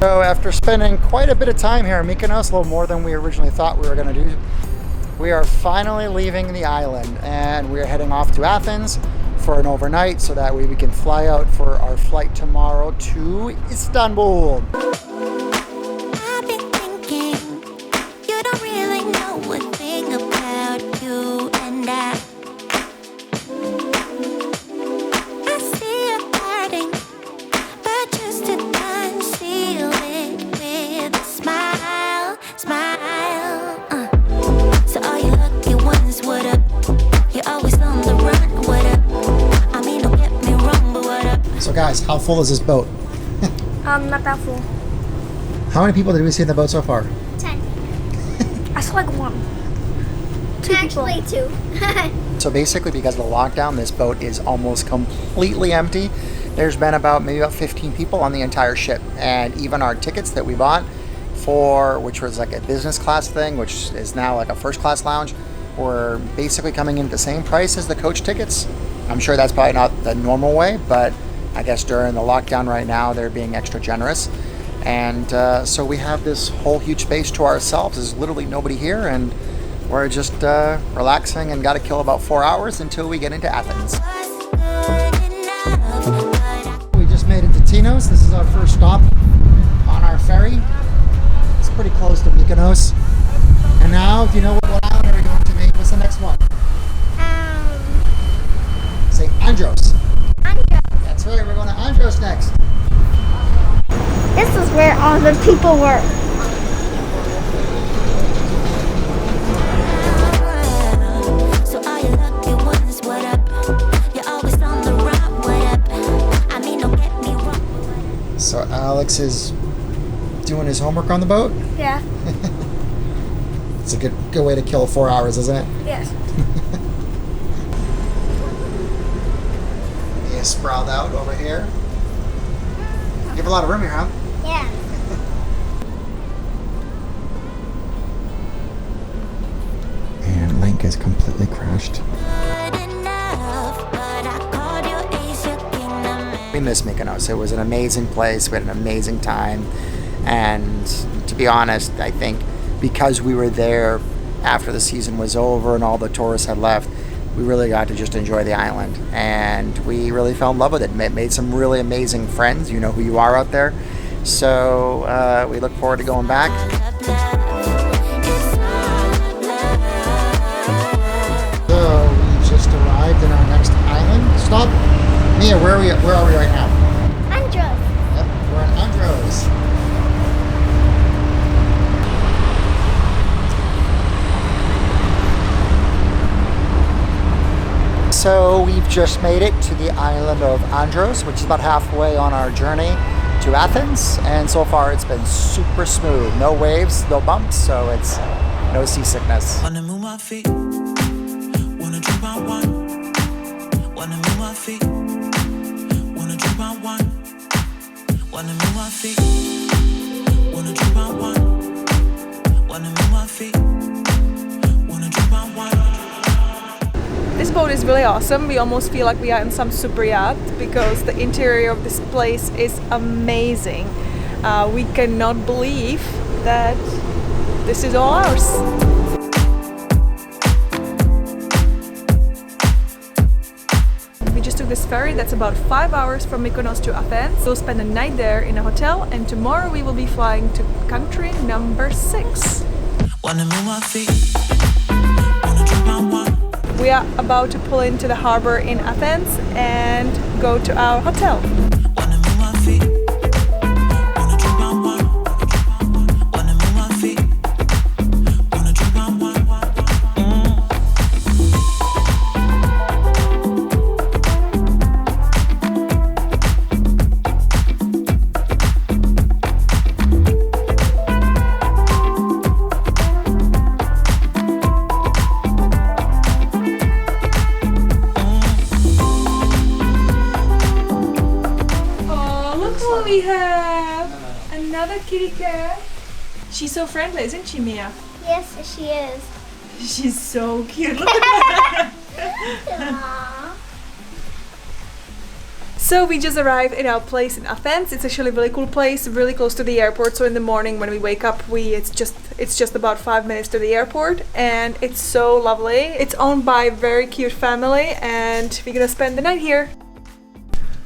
So after spending quite a bit of time here in Mykonos, a little more than we originally thought we were going to do, we are finally leaving the island and we are heading off to Athens for an overnight so that way we can fly out for our flight tomorrow to Istanbul. I've been thinking, you don't really know a thing about you and I. I see a parting, but just to conceal it with a smile, smile. So all you lucky ones, what up? You're always on the run, what up? I mean, don't get me wrong, but what up? So guys, how full is this boat? Not that full. How many people did we see in the boat so far? 10. I saw like 1. 2 Actually, people. 2. So basically, because of the lockdown, this boat is almost completely empty. There's been about 15 people on the entire ship, and even our tickets that we bought for, which was like a business class thing, which is now like a first class lounge, were basically coming in at the same price as the coach tickets. I'm sure that's probably not the normal way, but I guess during the lockdown right now, they're being extra generous. And so we have this whole huge space to ourselves. There's literally nobody here, and we're just relaxing and got to kill about 4 hours until we get into Athens. We just made it to Tinos. This is our first stop on our ferry. It's pretty close to Mykonos. And now, do you know what island are we going to make? What's the next one? Say Andros. That's right, we're going to Andros next. This is where all the people work. So all you lucky ones, what up? You're always on the run, what up? I mean, don't get me wrong. So Alex is doing his homework on the boat. Yeah. It's a good way to kill 4 hours, isn't it? Yes. Mia sprawled out over here. You have a lot of room here, huh? Yeah. And Link is completely crashed. We miss Mykonos. It was an amazing place. We had an amazing time. And to be honest, I think because we were there after the season was over and all the tourists had left, we really got to just enjoy the island. And we really fell in love with it. Made some really amazing friends. You know who you are out there. So we look forward to going back. So we just arrived in our next island. Stop. Mia, where are we right now? Andros. Yep, we're in Andros. So we've just made it to the island of Andros, which is about halfway on our journey to Athens. And so far it's been super smooth. No waves, no bumps, so it's no seasickness. Wanna move my feet, wanna drink my wine. Wanna move my feet, wanna drink my wine. Wanna move my feet, wanna drink my wine. Wanna move my feet, wanna drink my wine. This boat is really awesome. We almost feel like we are in some super yacht because the interior of this place is amazing. We cannot believe that this is all ours. We just took this ferry that's about 5 hours from Mykonos to Athens. We'll spend the night there in a hotel, and tomorrow we will be flying to country number 6. Wanna move my feet, wanna drink my wine. We are about to pull into the harbor in Athens and go to our hotel. Wanna move my feet, wanna drink my wine. Wanna move my feet, wanna drink my wine. We have another kitty cat. She's so friendly, isn't she, Mia? Yes, she is. She's so cute. Look at that. Aww. So we just arrived in our place in Athens. It's actually a really cool place, really close to the airport. So in the morning when we wake up, it's just about 5 minutes to the airport, and it's so lovely. It's owned by a very cute family, and we're gonna spend the night here.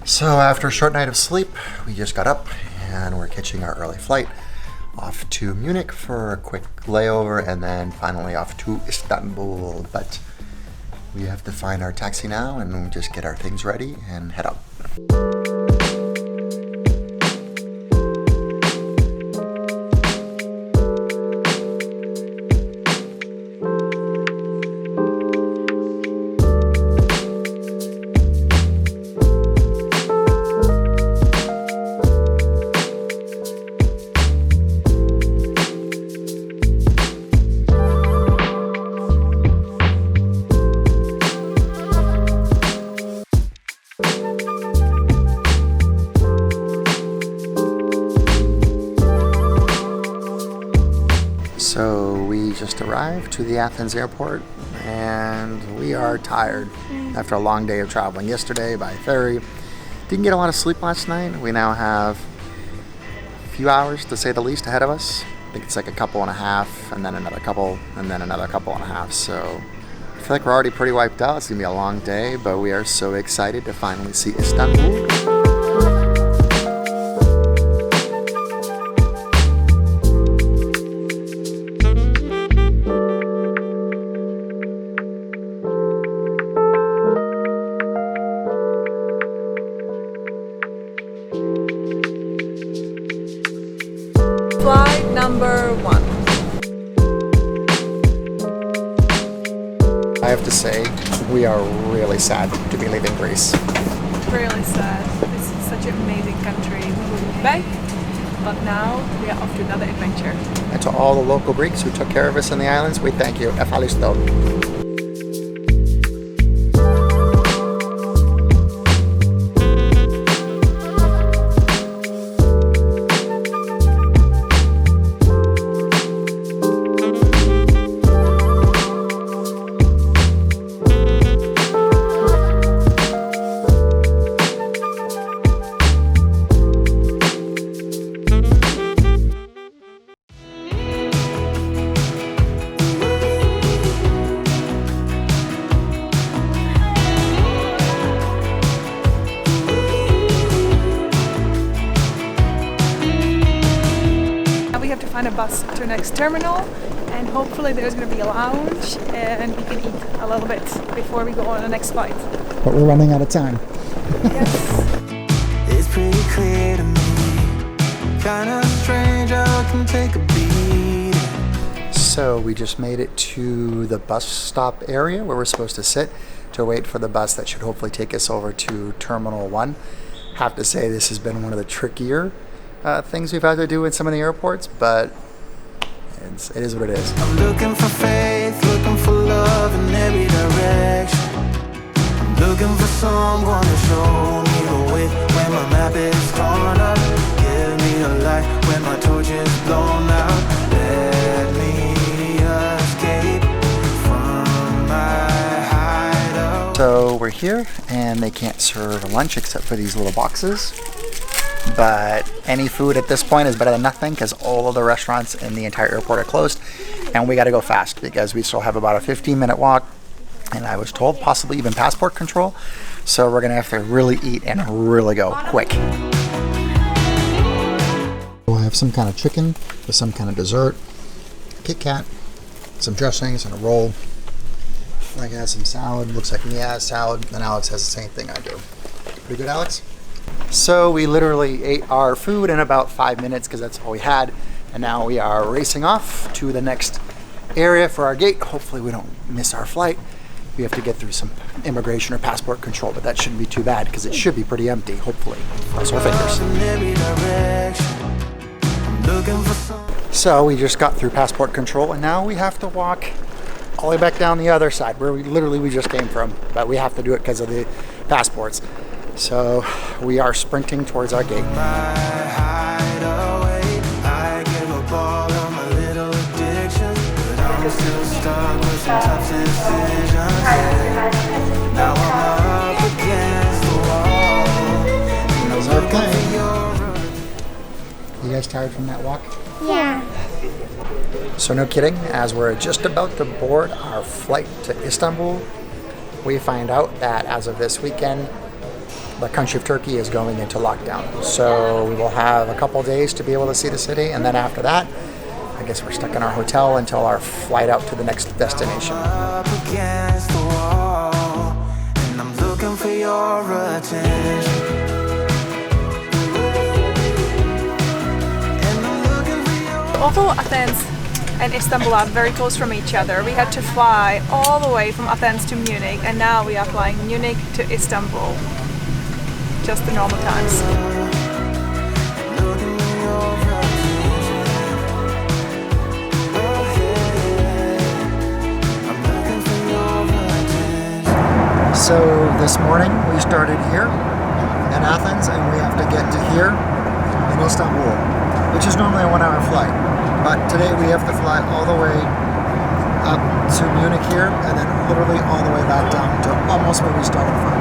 So after a short night of sleep, we just got up and we're catching our early flight off to Munich for a quick layover, and then finally off to Istanbul. But we have to find our taxi now and just get our things ready and head out. So we just arrived to the Athens airport and we are tired after a long day of traveling yesterday by ferry. Didn't get a lot of sleep last night. We now have a few hours, to say the least, ahead of us. I think it's like a couple and a half, and then another couple, and then another couple and a half. So I feel like we're already pretty wiped out. It's gonna be a long day, but we are so excited to finally see Istanbul. Flight number 1. I have to say, we are really sad to be leaving Greece. Really sad. This is such an amazing country. We will be back, but now we are off to another adventure. And to all the local Greeks who took care of us in the islands, we thank you. Efalisto. Find a bus to the next terminal, and hopefully there's going to be a lounge and we can eat a little bit before we go on the next flight. But we're running out of time. Yes. It's pretty clear to me. Kinda strange how it can take a beat. So we just made it to the bus stop area where we're supposed to sit to wait for the bus that should hopefully take us over to Terminal 1. Have to say this has been one of the trickier things we've had to do in some of the airports, but it is what it is. I'm looking for faith, looking for love in every direction. I'm looking for someone to show me the way when my map is torn up. Give me a light when my torch is blown out. Let me escape from my hideout. So we're here and they can't serve lunch except for these little boxes. But any food at this point is better than nothing because all of the restaurants in the entire airport are closed, and we got to go fast because we still have about a 15-minute walk, and I was told possibly even passport control, so we're gonna have to really eat and really go quick. I have some kind of chicken with some kind of dessert, Kit Kat, some dressings, and a roll. Like has some salad, looks like me has salad, and Alex has the same thing I do. Pretty good, Alex? So we literally ate our food in about 5 minutes because that's all we had, and now we are racing off to the next area for our gate. Hopefully we don't miss our flight. We have to get through some immigration or passport control, but that shouldn't be too bad because it should be pretty empty, hopefully. Cross our fingers. So we just got through passport control, and now we have to walk all the way back down the other side where we just came from, but we have to do it because of the passports. So we are sprinting towards our gate. Now I'm up against the wall. tired from that walk? Yeah. So no kidding, as we're just about to board our flight to Istanbul, we find out that as of this weekend, the country of Turkey is going into lockdown. So we will have a couple days to be able to see the city, and then after that, I guess we're stuck in our hotel until our flight out to the next destination. Up against the wall, and I'm looking for your attention. And I'm looking for your Although Athens and Istanbul are very close from each other, we had to fly all the way from Athens to Munich, and now we are flying Munich to Istanbul. Just the normal times. looking for your attention. Oh yeah, I'm looking for your attention. So this morning we started here in Athens, and we have to get to here in Istanbul, which is normally a 1 hour flight. But today we have to fly all the way up to Munich here, and then literally all the way back down to almost where we started from.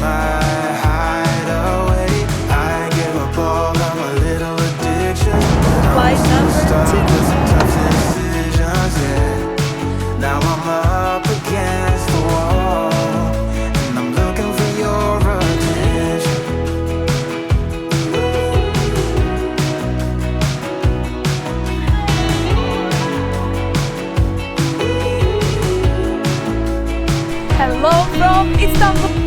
My hideaway, I give up all of my little addictions. Flight number Start 2. with some tough decisions, yeah. Now I'm up against the wall, and I'm looking for your attention. Hello from Istanbul.